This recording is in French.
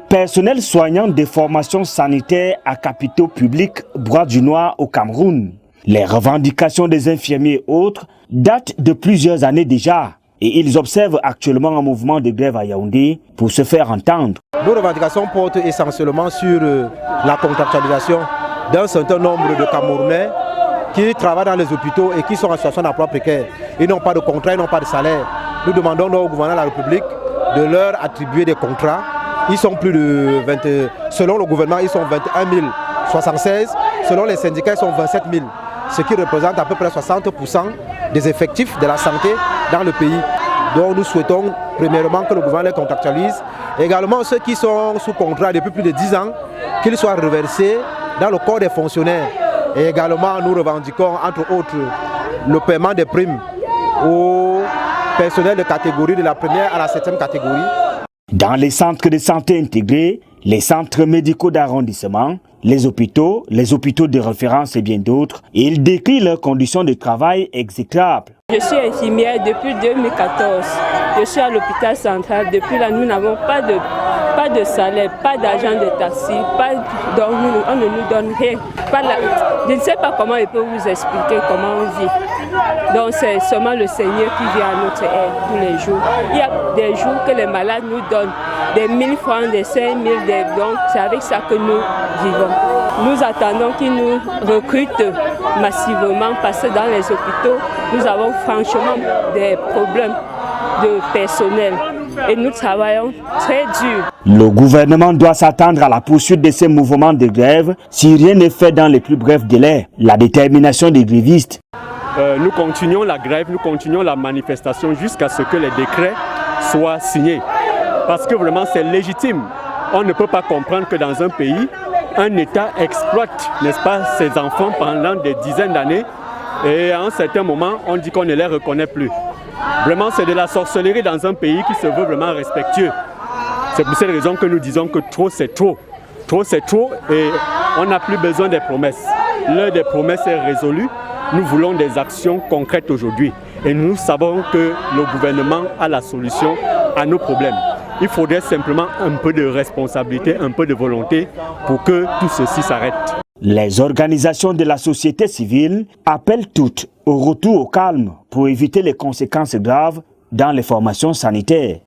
Personnel soignant des formations sanitaires à capitaux publics Bois-du-Noir au Cameroun. Les revendications des infirmiers et autres datent de plusieurs années déjà et ils observent actuellement un mouvement de grève à Yaoundé pour se faire entendre. Nos revendications portent essentiellement sur la contractualisation d'un certain nombre de Camerounais qui travaillent dans les hôpitaux et qui sont en situation d'emploi précaire. Ils n'ont pas de contrat, ils n'ont pas de salaire. Nous demandons au gouvernement de la République de leur attribuer des contrats. Ils sont plus de 20, selon le gouvernement, ils sont 21 076, selon les syndicats, ils sont 27 000, ce qui représente à peu près 60% des effectifs de la santé dans le pays. Donc nous souhaitons premièrement que le gouvernement les contractualise. Également ceux qui sont sous contrat depuis plus de 10 ans, qu'ils soient reversés dans le corps des fonctionnaires. Et également nous revendiquons entre autres le paiement des primes aux personnels de catégorie de la première à la 7e catégorie. Dans les centres de santé intégrés, les centres médicaux d'arrondissement, les hôpitaux de référence et bien d'autres, ils décrivent leurs conditions de travail exécrables. Je suis infirmière depuis 2014. Je suis à l'hôpital central. Depuis là, nous n'avons pas de salaire, pas d'argent de taxi, on ne nous donne rien. Je ne sais pas comment je peux vous expliquer comment on vit. Donc c'est seulement le Seigneur qui vient à notre aide tous les jours. Il y a des jours que les malades nous donnent des 1000 francs, des 5000, donc c'est avec ça que nous vivons. Nous attendons qu'ils nous recrutent massivement parce que dans les hôpitaux, nous avons franchement des problèmes de personnel et nous travaillons très dur. Le gouvernement doit s'attendre à la poursuite de ces mouvements de grève si rien n'est fait dans les plus brefs délais. La détermination des grévistes. Nous continuons la grève, nous continuons la manifestation jusqu'à ce que les décrets soient signés. Parce que vraiment c'est légitime. On ne peut pas comprendre que dans un pays, un État exploite, n'est-ce pas, ses enfants pendant des dizaines d'années et à un certain moment, on dit qu'on ne les reconnaît plus. Vraiment, c'est de la sorcellerie dans un pays qui se veut vraiment respectueux. C'est pour cette raison que nous disons que trop, c'est trop. Trop, c'est trop et on n'a plus besoin des promesses. L'heure des promesses est résolue. Nous voulons des actions concrètes aujourd'hui. Et nous savons que le gouvernement a la solution à nos problèmes. Il faudrait simplement un peu de responsabilité, un peu de volonté pour que tout ceci s'arrête. Les organisations de la société civile appellent toutes au retour au calme pour éviter les conséquences graves dans les formations sanitaires.